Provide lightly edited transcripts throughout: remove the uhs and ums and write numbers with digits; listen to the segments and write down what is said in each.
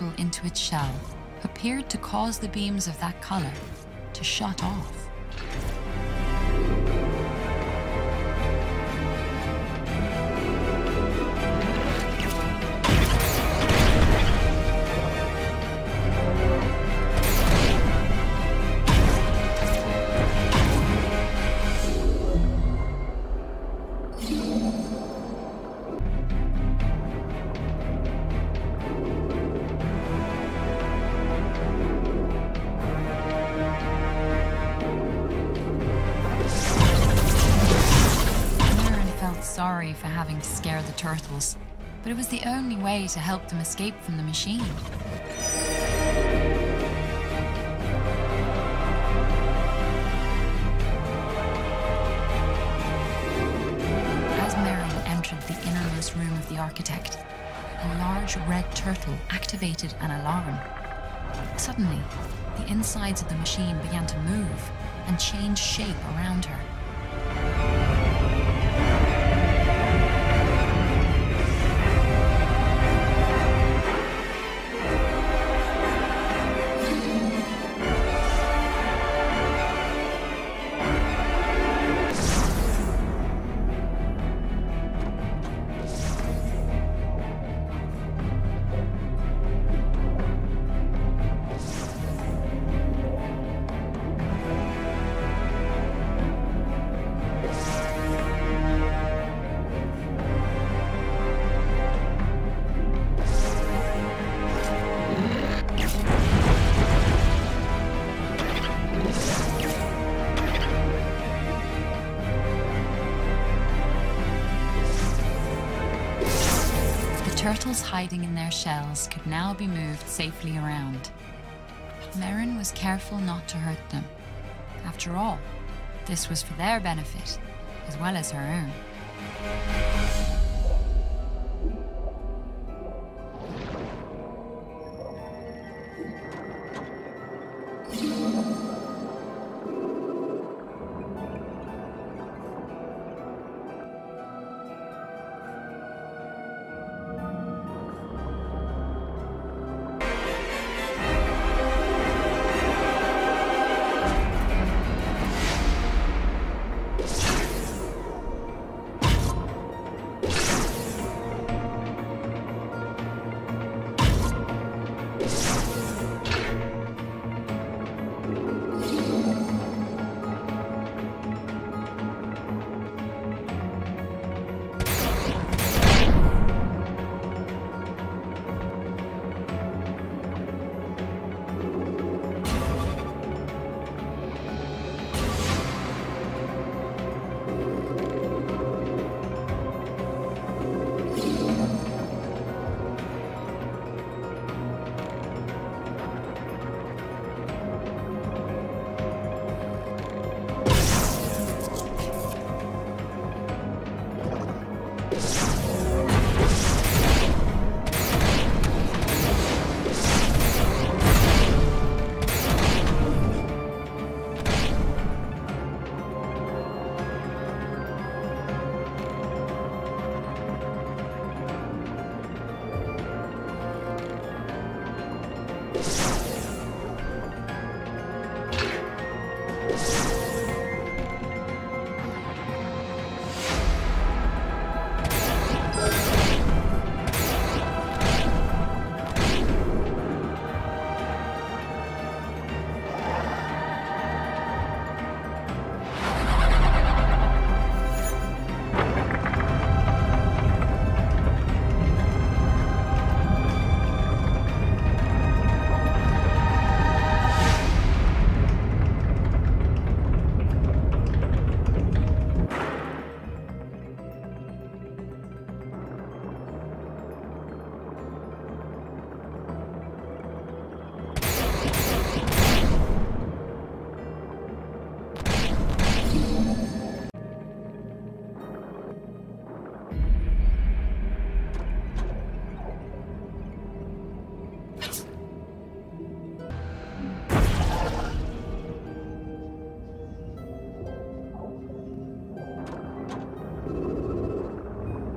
turtle into its shell appeared to cause the beams of that color to shut off. Sorry for having to scare the turtles, but it was the only way to help them escape from the machine. As Merrin entered the innermost room of the architect, a large red turtle activated an alarm. Suddenly, the insides of the machine began to move and change shape around her. Turtles hiding in their shells could now be moved safely around. Merrin was careful not to hurt them. After all, this was for their benefit, as well as her own.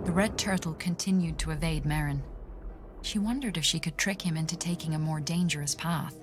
The red turtle continued to evade Merrin. She wondered if she could trick him into taking a more dangerous path.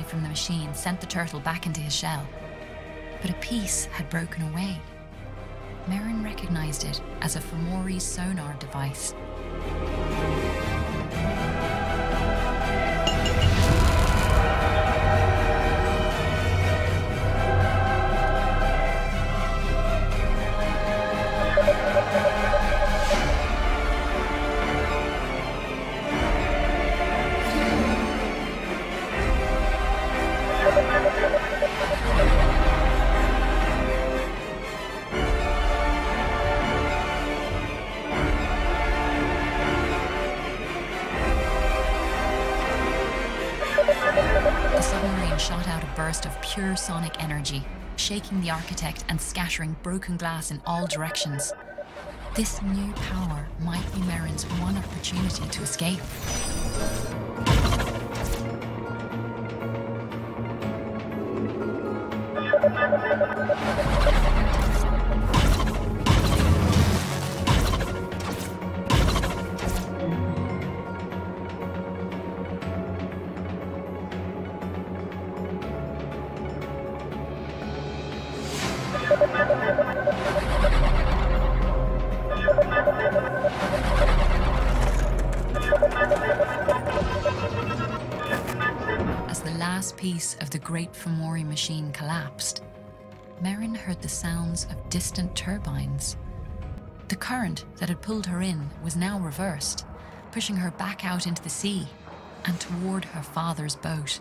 From the machine sent the turtle back into his shell. But a piece had broken away. Merrin recognized it as a Fomori's sonar device. The submarine shot out a burst of pure sonic energy, shaking the architect and scattering broken glass in all directions. This new power might be Merrin's one opportunity to escape. As the last piece of the great Fomori machine collapsed, Merrin heard the sounds of distant turbines. The current that had pulled her in was now reversed, pushing her back out into the sea and toward her father's boat.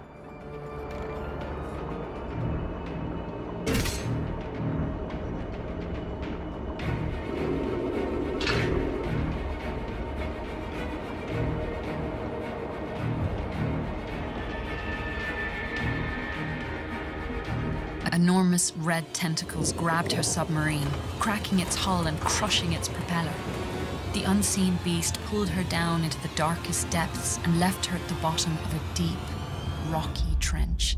Enormous red tentacles grabbed her submarine, cracking its hull and crushing its propeller. The unseen beast pulled her down into the darkest depths and left her at the bottom of a deep, rocky trench.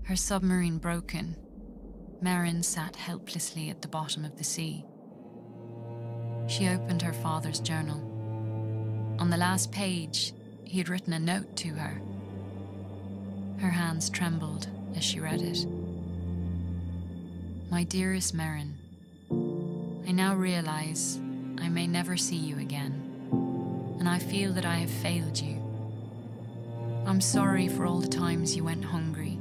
Her submarine broken, Merrin sat helplessly at the bottom of the sea. She opened her father's journal. On the last page, he had written a note to her. Her hands trembled as she read it. My dearest Merrin, I now realize I may never see you again, and I feel that I have failed you. I'm sorry for all the times you went hungry.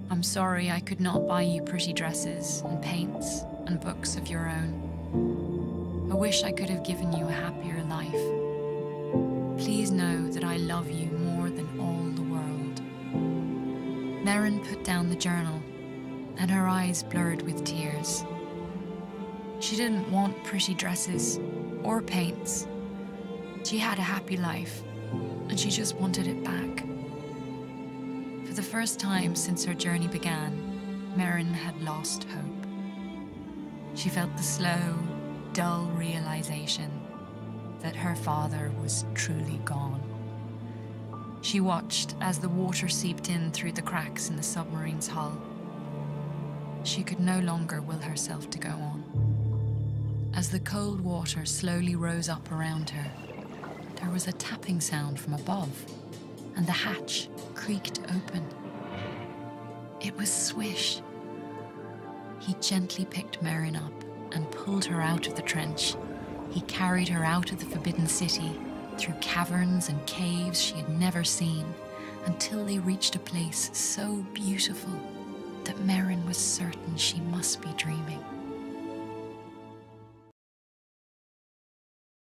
I'm sorry I could not buy you pretty dresses and paints and books of your own. I wish I could have given you a happier life. Please know that I love you more than all the world. Merrin put down the journal, and her eyes blurred with tears. She didn't want pretty dresses or paints. She had a happy life, and she just wanted it back. For the first time since her journey began, Merrin had lost hope. She felt the slow, dull realization that her father was truly gone. She watched as the water seeped in through the cracks in the submarine's hull. She could no longer will herself to go on. As the cold water slowly rose up around her, there was a tapping sound from above, and the hatch creaked open. It was Swish. He gently picked Merrin up and pulled her out of the trench. He carried her out of the Forbidden City, through caverns and caves she had never seen, until they reached a place so beautiful that Merrin was certain she must be dreaming.